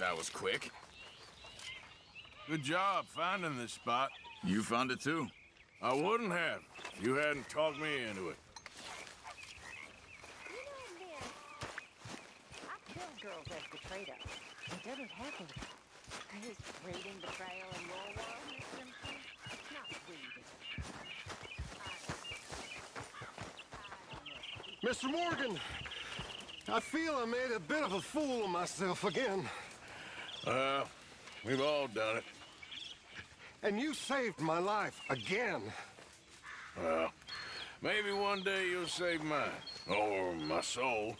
That was quick. Good job finding this spot. You found it too? I wouldn't have if you hadn't talked me into it. You know, men, I killed girls as betrayed us. It doesn't happen. Is raiding betrayal in your world, Mr. Simpson? It's not weeding. Mr. Morgan, I feel I made a bit of a fool of myself again. We've all done it. And you saved my life again. Well, maybe one day you'll save mine. Or my soul.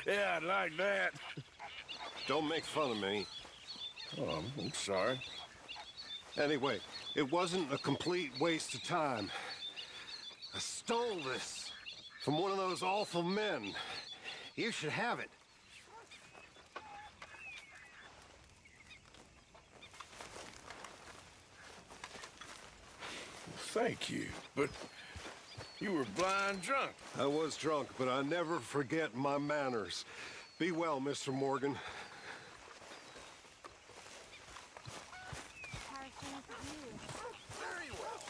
Yeah, I'd like that. Don't make fun of me. Oh, I'm sorry. Anyway, it wasn't a complete waste of time. I stole this from one of those awful men. You should have it. Thank you, but you were blind drunk. I was drunk, but I never forget my manners. Be well, Mr. Morgan. How are things with you? Very well.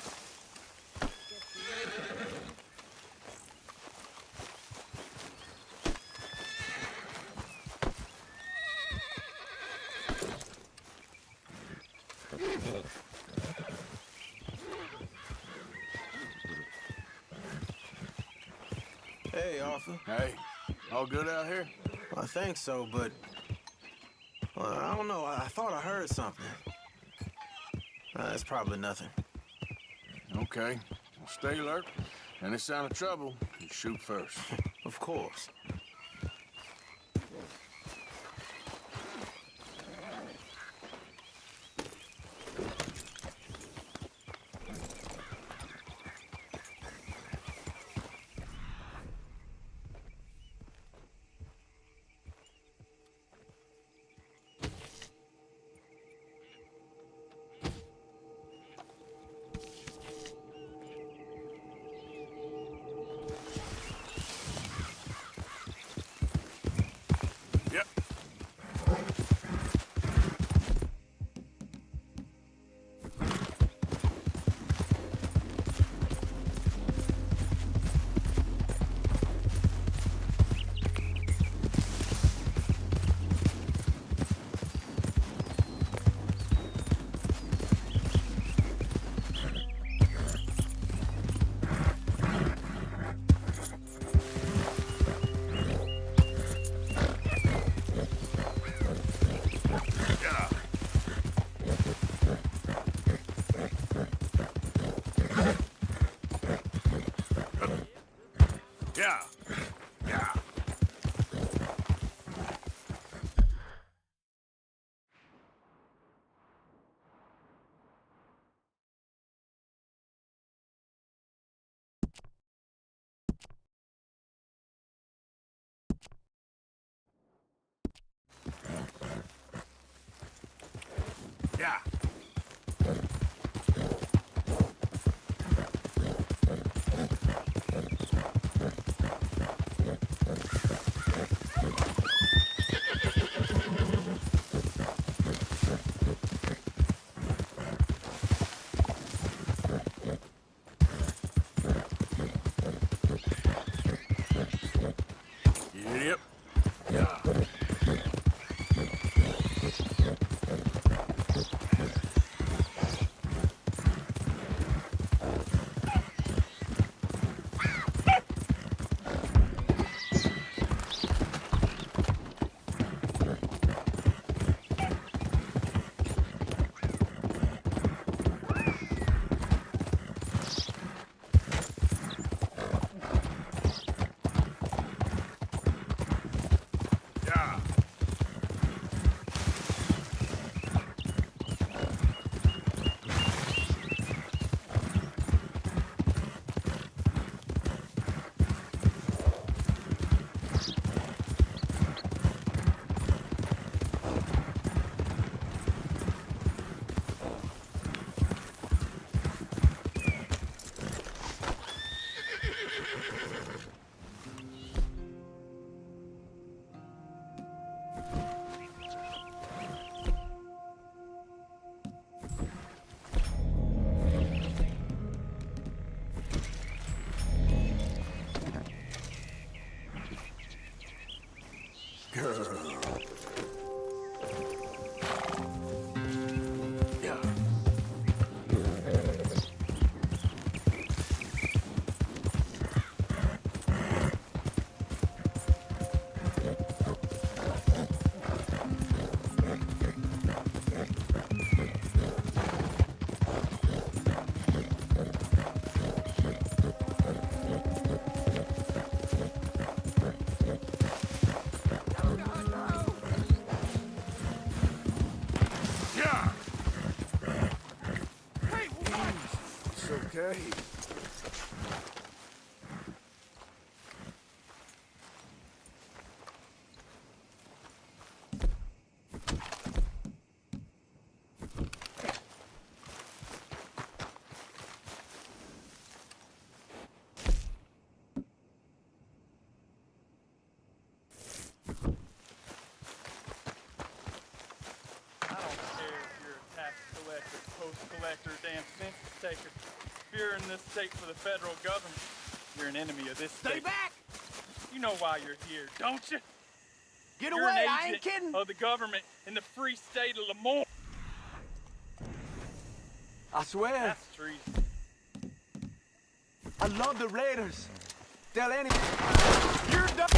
Hey, Arthur. Hey, all good out here? I think so, but... I don't know. I thought I heard something. It's probably nothing. Okay, well, stay alert. Any sign of trouble, you shoot first. Of course. Yep. Yeah. Yeah. Yeah. Yep. Yeah. girl. Yeah. Yeah. Hey, what? It's okay. I don't care if you're a tax collector, post collector, damn census taker. If you're in this state for the federal government, you're an enemy of this state. Stay back! You know why you're here, don't you? Get You're away! an I ain't agent kidding! of the government in the free state of Lemoore. I swear, That's treason. I love the Raiders. Tell anyone. You're done.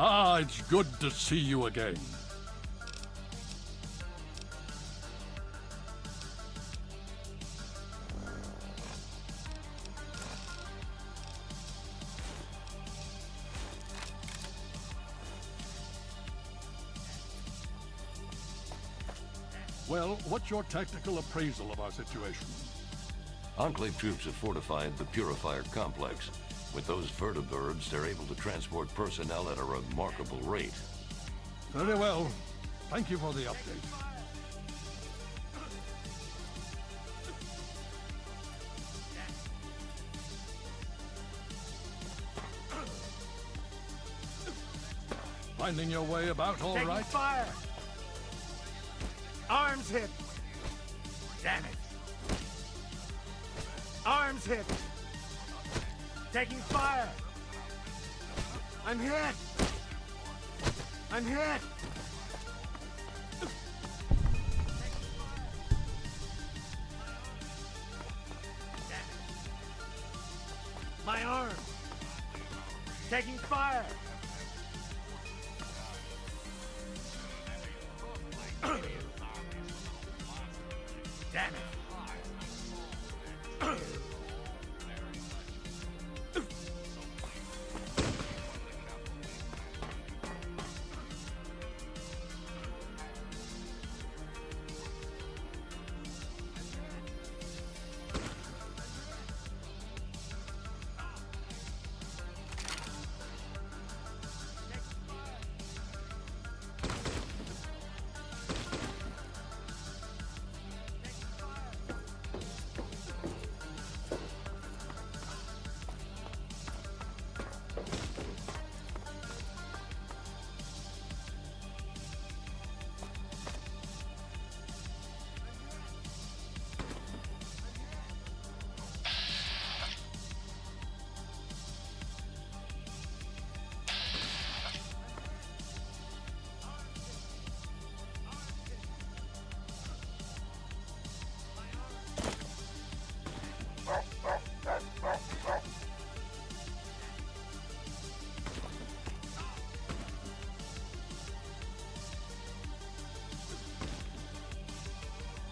Ah, it's good to see you again. Well, what's your tactical appraisal of our situation? Enclave troops have fortified the Purifier complex. With those vertibirds, they're able to transport personnel at a remarkable rate. Very well. Thank you for the update. Finding your way about all right? Fire! Arms hit! Damn it! Arms hit! Taking fire! I'm hit! I'm hit! My arm! Taking fire! Damn it!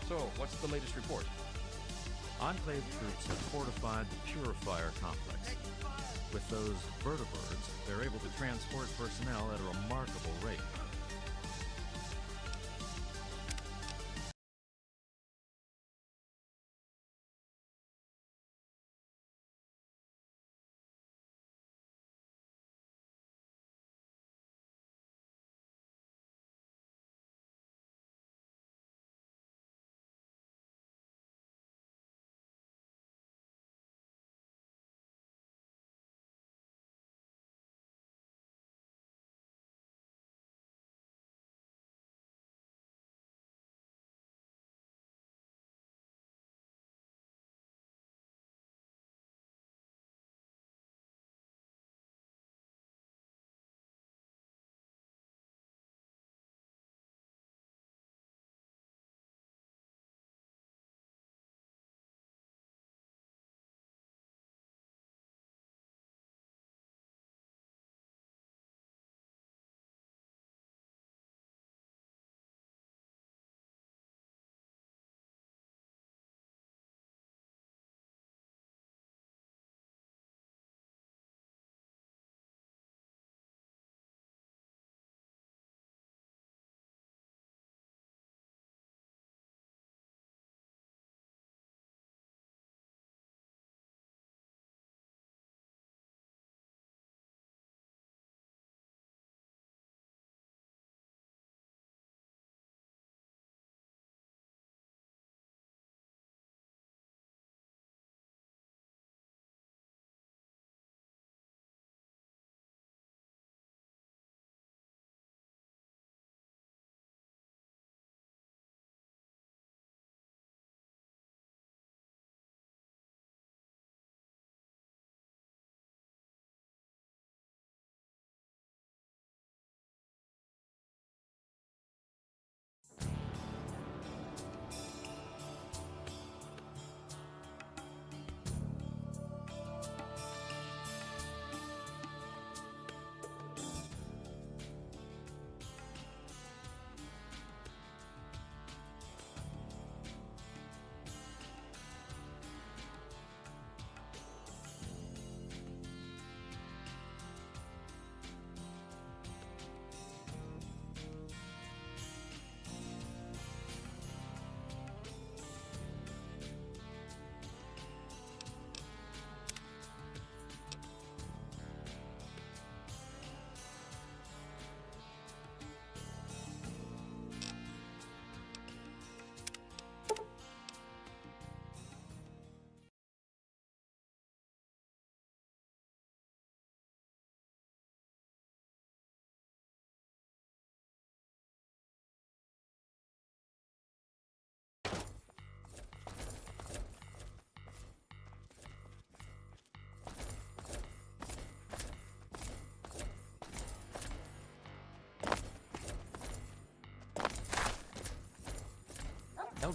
So, what's the latest report? Enclave troops have fortified the Purifier complex. With those vertibirds, they're able to transport personnel at a remarkable rate.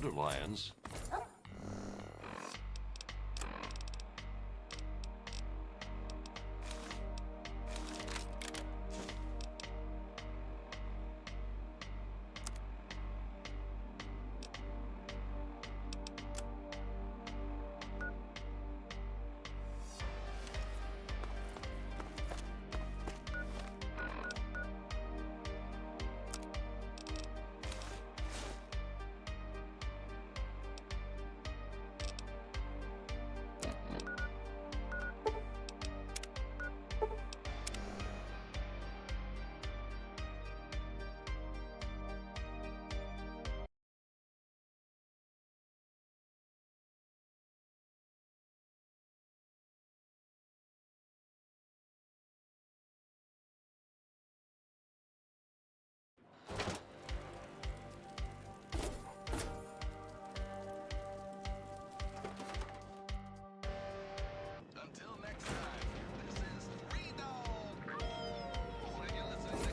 dandelions.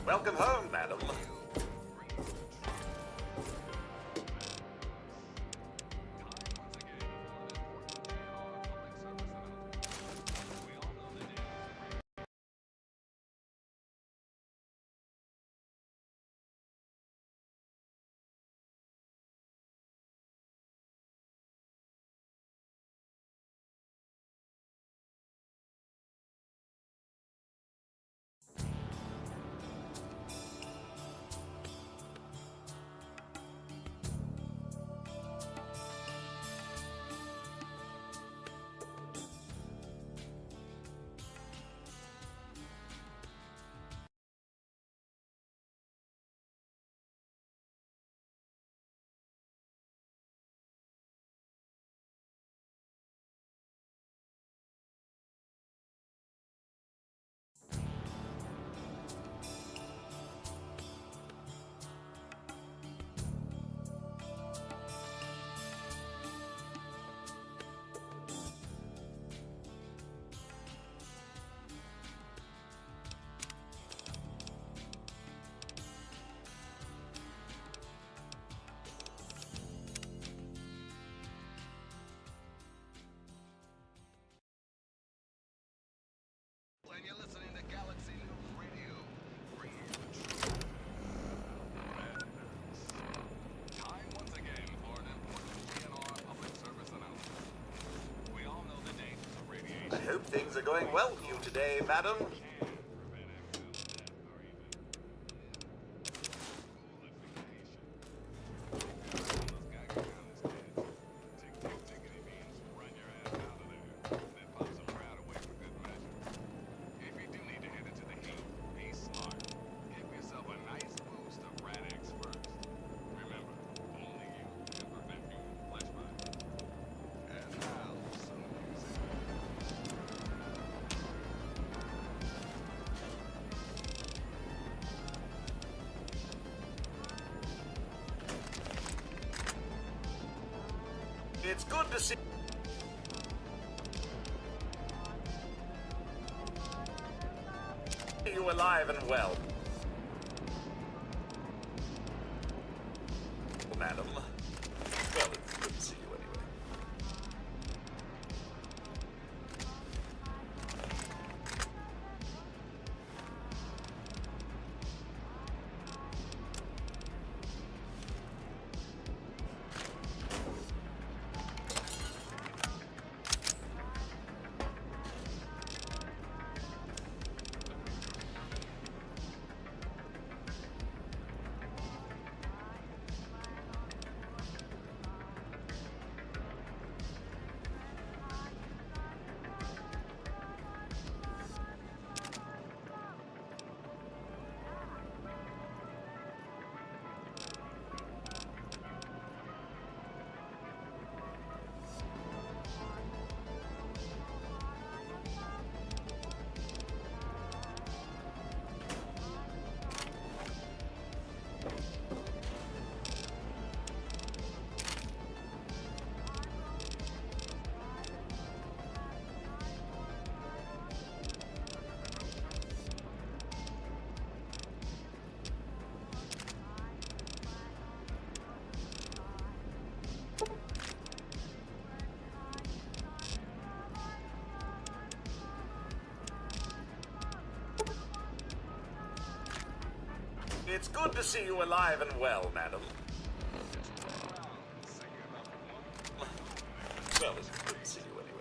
Welcome home, madam. And you're listening to Galaxy News Radio. Time once again for an important GNR public service announcement. We all know the dangers of radiation. I hope things are going well for you today, madam. It's good to see you alive and well. Madam. Well, it's good to see you anyway. It's good to see you alive and well, madam. Well, it's good to see you anyway.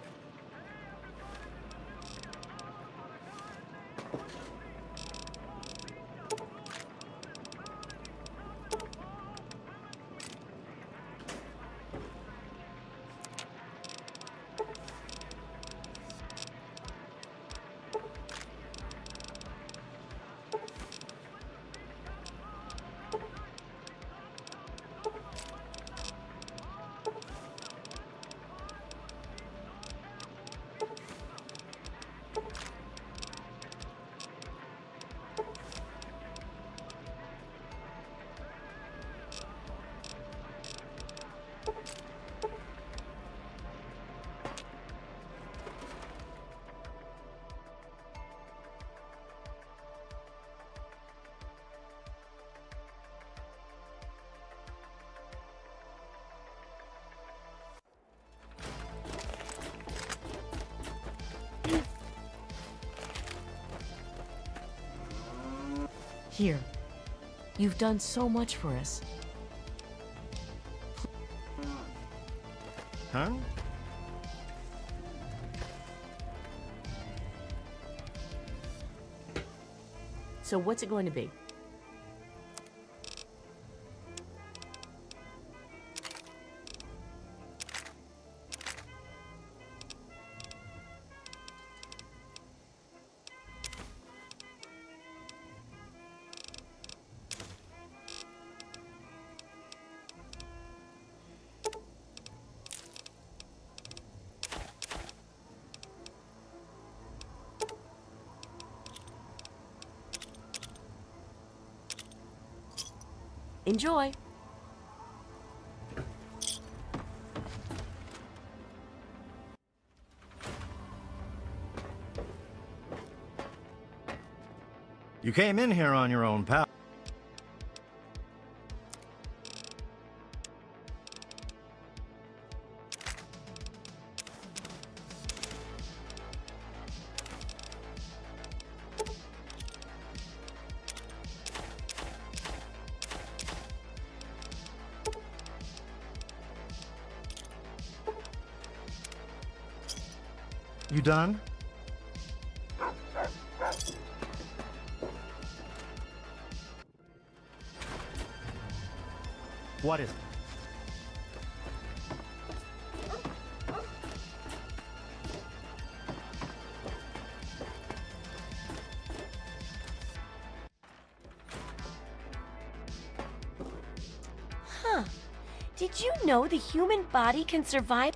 Here. You've done so much for us. Huh? So what's it going to be? Enjoy. You came in here on your own power. You done? What is it? Huh. Did you know the human body can survive?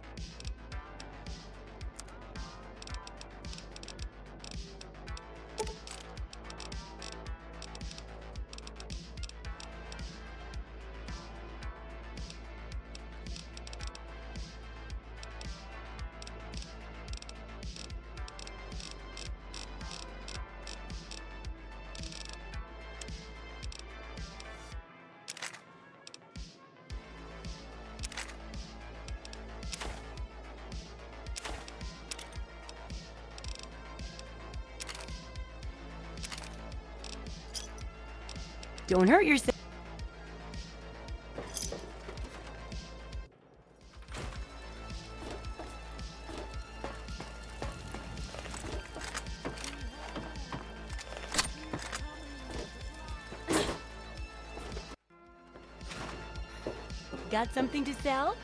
Don't hurt yourself. Got something to sell?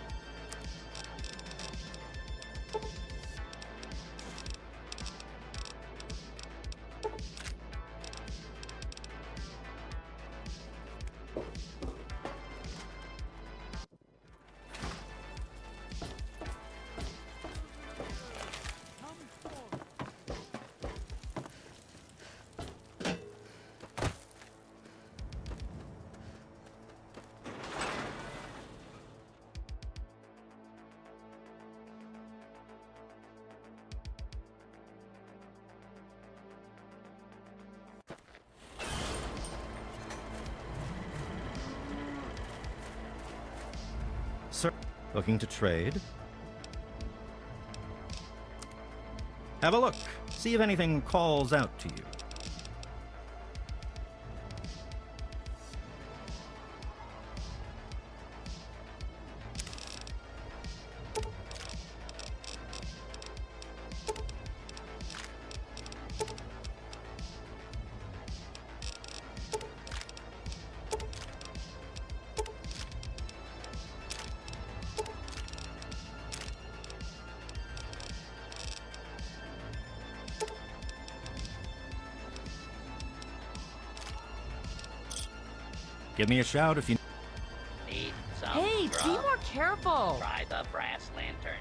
Sir, looking to trade? Have a look. See if anything calls out to you. Give me a shout if you Need some Hey, grub? be more careful. Try the brass lantern.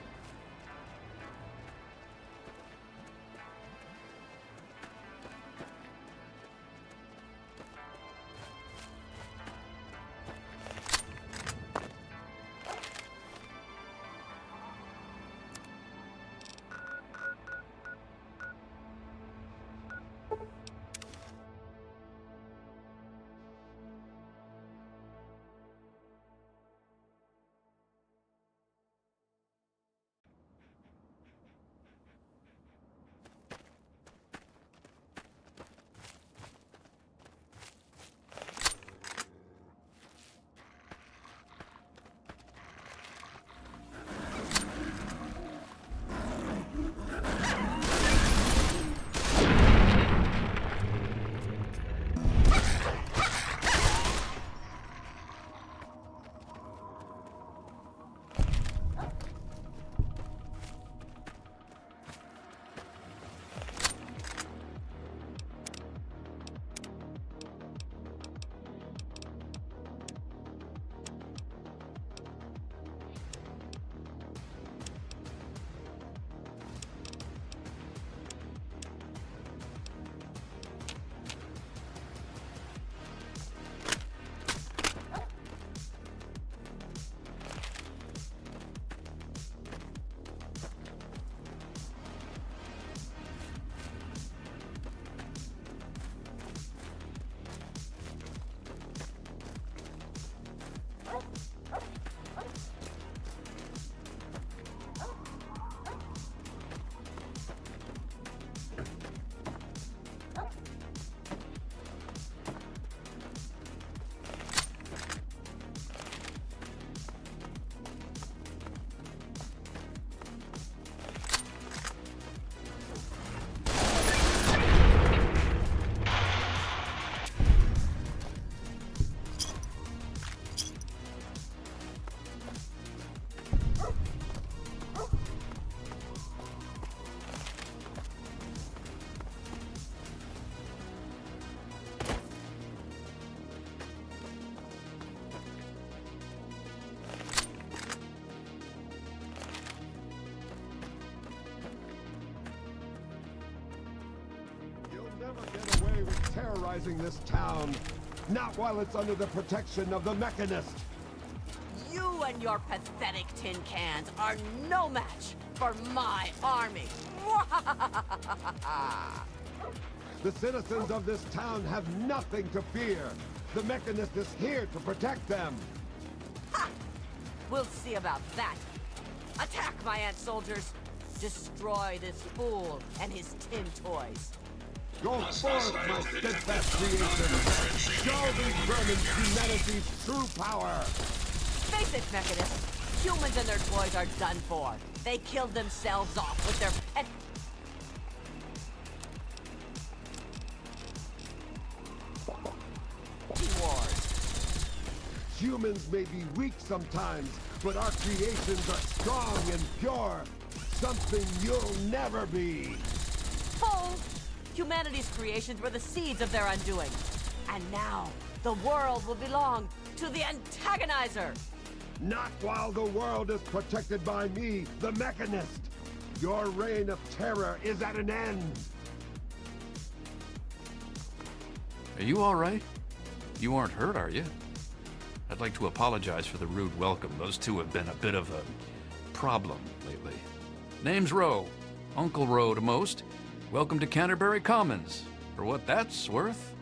Never get away with terrorizing this town. Not while it's under the protection of the Mechanist. You and your pathetic tin cans are no match for my army. The citizens of this town have nothing to fear. The Mechanist is here to protect them. Ha! We'll see about that. Attack, my ant soldiers. Destroy this fool and his tin toys. Go forth, my steadfast creation! Show these vermin humanity's true power! Face it, Mechanist. Humans and their toys are done for. They killed themselves off with their pet... wars. Humans may be weak sometimes, but our creations are strong and pure. Something you'll never be. Fool! Humanity's creations were the seeds of their undoing. And now, the world will belong to the Antagonizer! Not while the world is protected by me, the Mechanist! Your reign of terror is at an end! Are you all right? You aren't hurt, are you? I'd like to apologize for the rude welcome. Those two have been a bit of a problem lately. Name's Rowe. Uncle Rowe to most. Welcome to Canterbury Commons. For what that's worth.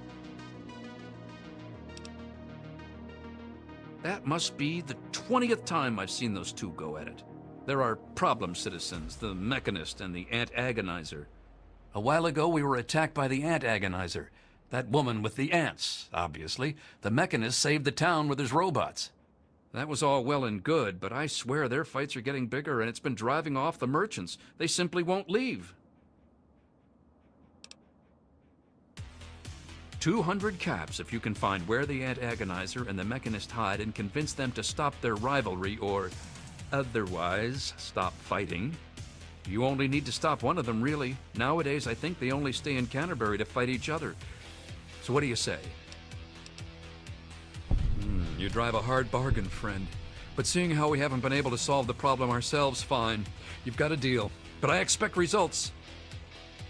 That must be the 20th time I've seen those two go at it. There are problem citizens, the Mechanist and the Ant-Agonizer. A while ago we were attacked by the Ant-Agonizer. That woman with the ants, obviously. The Mechanist saved the town with his robots. That was all well and good, but I swear their fights are getting bigger and it's been driving off the merchants. They simply won't leave. 200 caps if you can find where the Ant-Agonizer and the Mechanist hide and convince them to stop their rivalry or otherwise stop fighting. You only need to stop one of them, really. Nowadays, I think they only stay in Canterbury to fight each other. So what do you say? You drive a hard bargain, friend. But seeing how we haven't been able to solve the problem ourselves, fine. You've got a deal. But I expect results.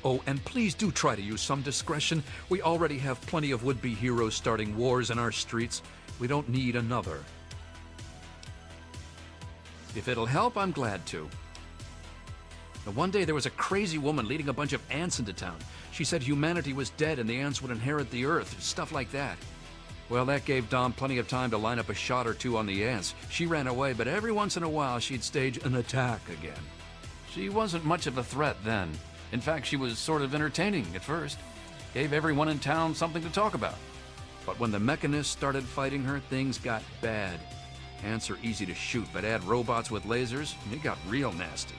Oh, and please do try to use some discretion. We already have plenty of would-be heroes starting wars in our streets. We don't need another. If it'll help, I'm glad to. Now, one day there was a crazy woman leading a bunch of ants into town. She said humanity was dead and the ants would inherit the earth, stuff like that. Well, that gave Dom plenty of time to line up a shot or two on the ants. She ran away, but every once in a while she'd stage an attack again. She wasn't much of a threat then. In fact, she was sort of entertaining at first. Gave everyone in town something to talk about. But when the mechanists started fighting her, things got bad. Ants are easy to shoot, but add robots with lasers, and it got real nasty.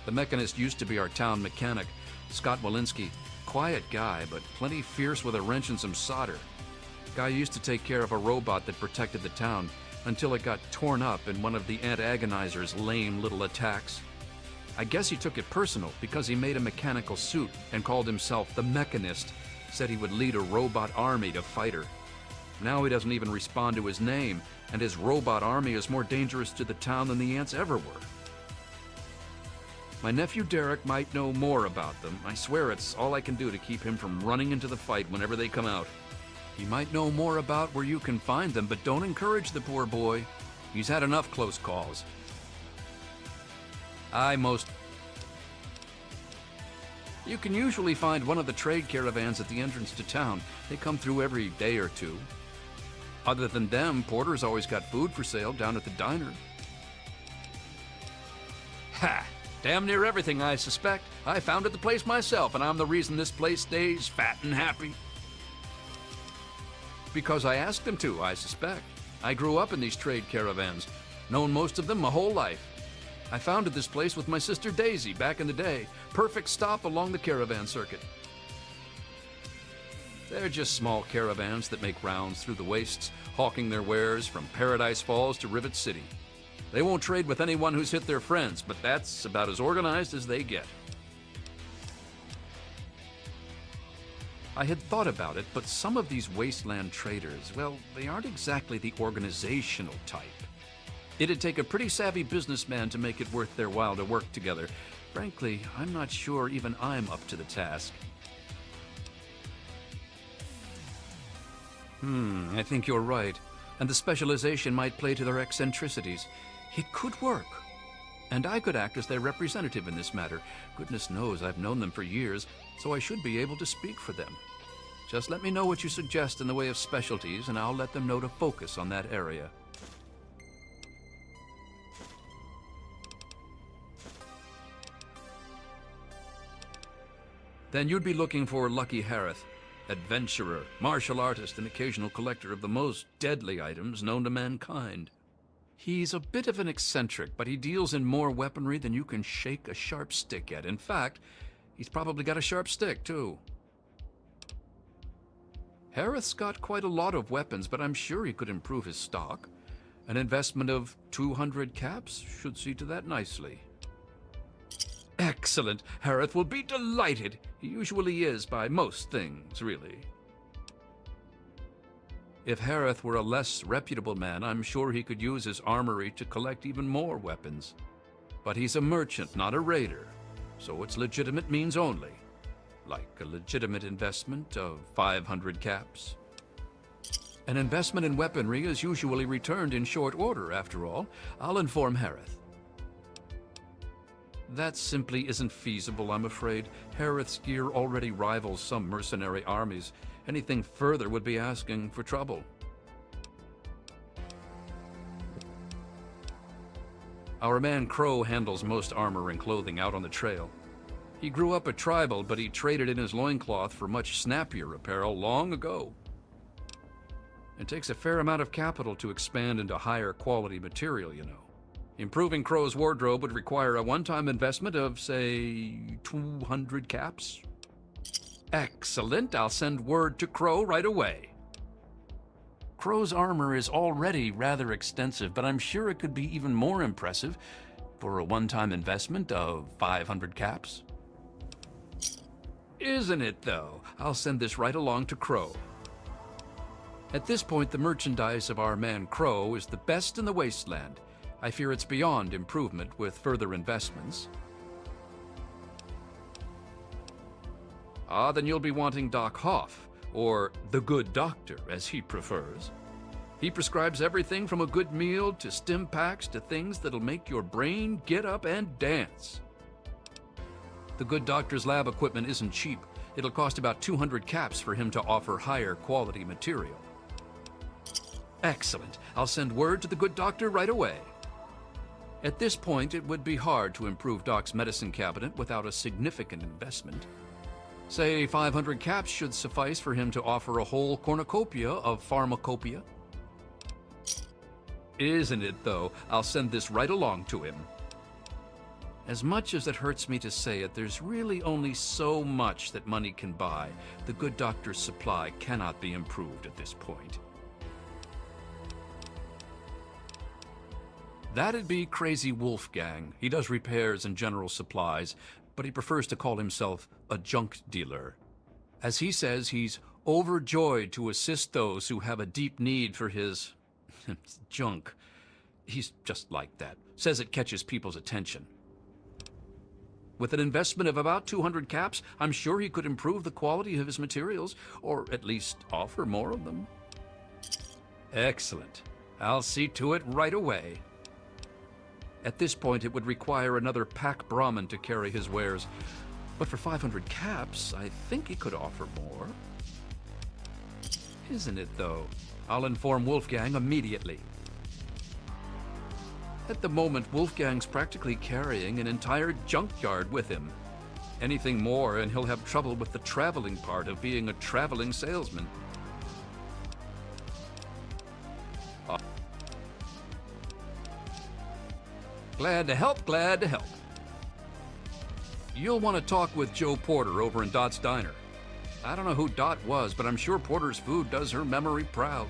The mechanist used to be our town mechanic, Scott Walensky. Quiet guy, but plenty fierce with a wrench and some solder. Guy used to take care of a robot that protected the town until it got torn up in one of the Ant Agonizer's lame little attacks. I guess he took it personal because he made a mechanical suit and called himself the Mechanist, said he would lead a robot army to fight her. Now he doesn't even respond to his name, and his robot army is more dangerous to the town than the ants ever were. My nephew Derek might know more about them. I swear it's all I can do to keep him from running into the fight whenever they come out. He might know more about where you can find them, but don't encourage the poor boy. He's had enough close calls. You can usually find one of the trade caravans at the entrance to town. They come through every day or two. Other than them, Porter's always got food for sale down at the diner. Ha! Damn near everything, I suspect. I founded the place myself, and I'm the reason this place stays fat and happy. Because I asked them to, I suspect. I grew up in these trade caravans, known most of them my whole life. I founded this place with my sister Daisy back in the day. Perfect stop along the caravan circuit. They're just small caravans that make rounds through the wastes, hawking their wares from Paradise Falls to Rivet City. They won't trade with anyone who's hit their friends, but that's about as organized as they get. I had thought about it, but some of these wasteland traders, well, they aren't exactly the organizational type. It'd take a pretty savvy businessman to make it worth their while to work together. Frankly, I'm not sure even I'm up to the task. I think you're right. And the specialization might play to their eccentricities. It could work. And I could act as their representative in this matter. Goodness knows I've known them for years, so I should be able to speak for them. Just let me know what you suggest in the way of specialties, and I'll let them know to focus on that area. Then you'd be looking for Lucky Harith, adventurer, martial artist, and occasional collector of the most deadly items known to mankind. He's a bit of an eccentric, but he deals in more weaponry than you can shake a sharp stick at. In fact, he's probably got a sharp stick, too. Harith's got quite a lot of weapons, but I'm sure he could improve his stock. An investment of 200 caps should see to that nicely. Excellent. Harith will be delighted. He usually is by most things, really. If Harith were a less reputable man, I'm sure he could use his armory to collect even more weapons. But he's a merchant, not a raider, so it's legitimate means only. Like a legitimate investment of 500 caps. An investment in weaponry is usually returned in short order, after all. I'll inform Harith. That simply isn't feasible, I'm afraid. Harith's gear already rivals some mercenary armies. Anything further would be asking for trouble. Our man Crow handles most armor and clothing out on the trail. He grew up a tribal, but he traded in his loincloth for much snappier apparel long ago. It takes a fair amount of capital to expand into higher quality material, you know. Improving Crow's wardrobe would require a one-time investment of, say, 200 caps. Excellent. I'll send word to Crow right away. Crow's armor is already rather extensive, but I'm sure it could be even more impressive for a one-time investment of 500 caps. Isn't it, though? I'll send this right along to Crow. At this point, the merchandise of our man Crow is the best in the wasteland. I fear it's beyond improvement with further investments. Ah, then you'll be wanting Doc Hoff, or the Good Doctor, as he prefers. He prescribes everything from a good meal to stim packs to things that'll make your brain get up and dance. The Good Doctor's lab equipment isn't cheap. It'll cost about 200 caps for him to offer higher quality material. Excellent. I'll send word to the Good Doctor right away. At this point, it would be hard to improve Doc's medicine cabinet without a significant investment. Say 500 caps should suffice for him to offer a whole cornucopia of pharmacopoeia. Isn't it, though? I'll send this right along to him. As much as it hurts me to say it, there's really only so much that money can buy. The Good Doctor's supply cannot be improved at this point. That'd be Crazy Wolfgang. He does repairs and general supplies, but he prefers to call himself a junk dealer. As he says, he's overjoyed to assist those who have a deep need for his junk. He's just like that. Says it catches people's attention. With an investment of about 200 caps, I'm sure he could improve the quality of his materials, or at least offer more of them. Excellent. I'll see to it right away. At this point, it would require another pack Brahmin to carry his wares, but for 500 caps, I think he could offer more. Isn't it, though? I'll inform Wolfgang immediately. At the moment, Wolfgang's practically carrying an entire junkyard with him. Anything more, and he'll have trouble with the traveling part of being a traveling salesman. Glad to help, glad to help. You'll want to talk with Joe Porter over in Dot's Diner. I don't know who Dot was, but I'm sure Porter's food does her memory proud.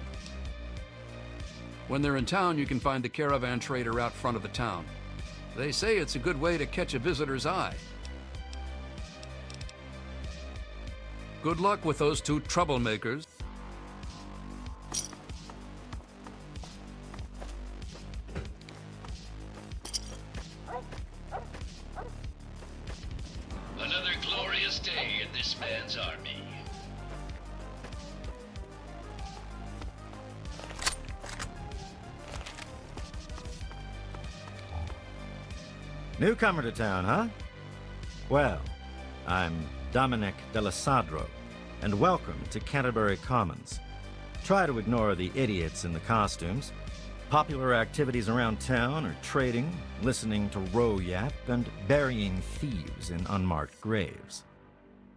When they're in town, you can find the caravan trader out front of the town. They say it's a good way to catch a visitor's eye. Good luck with those two troublemakers. Another glorious day in this man's army. Newcomer to town, huh? Well, I'm Dominic Delasadro, and welcome to Canterbury Commons. Try to ignore the idiots in the costumes. Popular activities around town are trading, listening to row yap, and burying thieves in unmarked graves.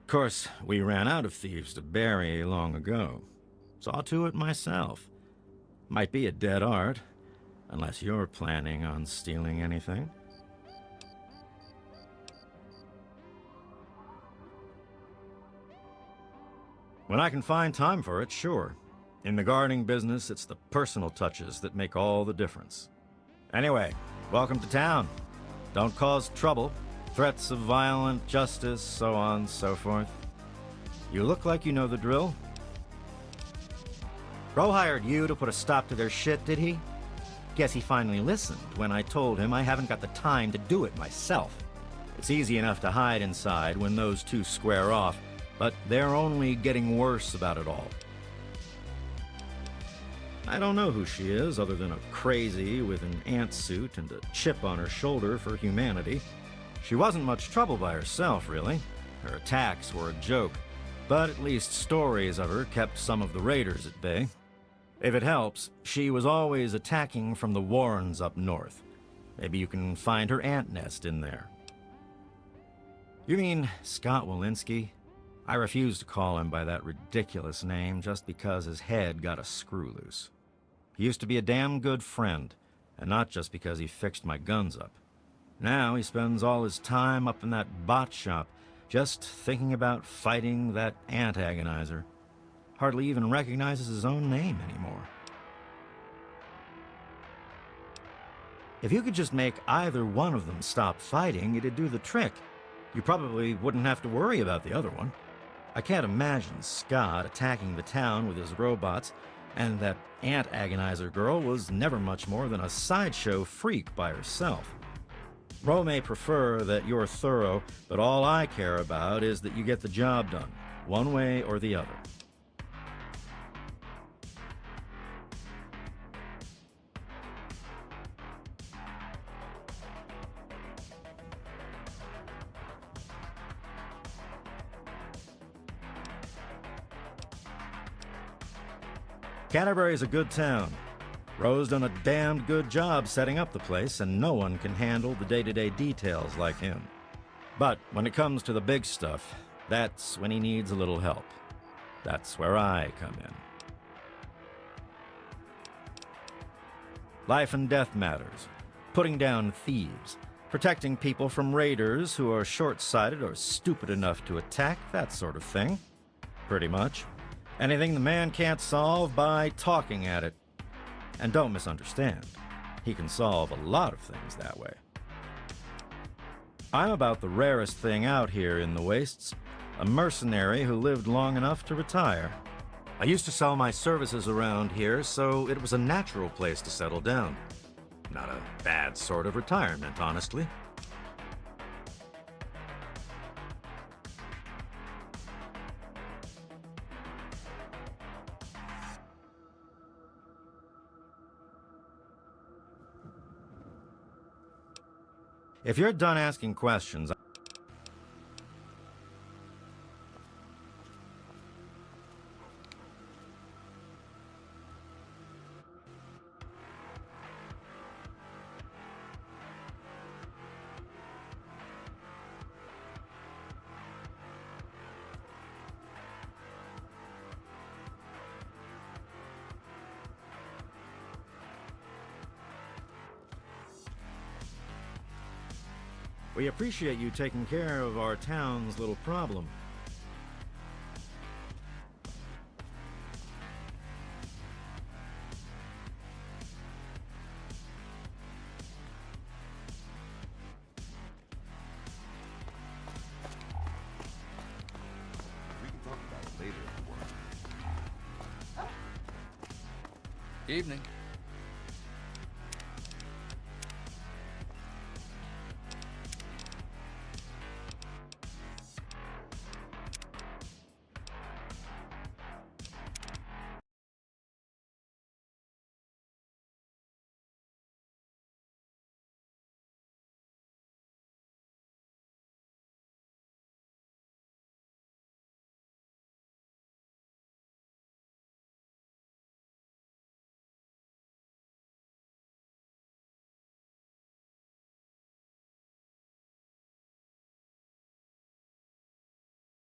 Of course, we ran out of thieves to bury long ago. Saw to it myself. Might be a dead art, unless you're planning on stealing anything. When I can find time for it, sure. In the gardening business, it's the personal touches that make all the difference. Anyway, welcome to town. Don't cause trouble. Threats of violent justice, so on, so forth. You look like you know the drill. Bro hired you to put a stop to their shit, did he? Guess he finally listened when I told him I haven't got the time to do it myself. It's easy enough to hide inside when those two square off, but they're only getting worse about it all. I don't know who she is, other than a crazy with an ant suit and a chip on her shoulder for humanity. She wasn't much trouble by herself, really. Her attacks were a joke, but at least stories of her kept some of the raiders at bay. If it helps, she was always attacking from the Warrens up north. Maybe you can find her ant nest in there. You mean Scott Walensky? I refuse to call him by that ridiculous name just because his head got a screw loose. He used to be a damn good friend, and not just because he fixed my guns up. Now he spends all his time up in that bot shop, just thinking about fighting that ant agonizer. Hardly even recognizes his own name anymore. If you could just make either one of them stop fighting, it'd do the trick. You probably wouldn't have to worry about the other one. I can't imagine Scott attacking the town with his robots, And that ant agonizer girl was never much more than a sideshow freak by herself. Ro may prefer that you're thorough, but all I care about is that you get the job done, one way or the other. Canterbury's a good town. Ro's done a damned good job setting up the place, and no one can handle the day-to-day details like him. But when it comes to the big stuff, that's when he needs a little help. That's where I come in. Life and death matters. Putting down thieves. Protecting people from raiders who are short-sighted or stupid enough to attack, that sort of thing. Pretty much. Anything the man can't solve by talking at it. And don't misunderstand, he can solve a lot of things that way. I'm about the rarest thing out here in the wastes, a mercenary who lived long enough to retire. I used to sell my services around here, so it was a natural place to settle down. Not a bad sort of retirement, honestly. If you're done asking questions, we appreciate you taking care of our town's little problem. We can talk about it later if you want. Evening.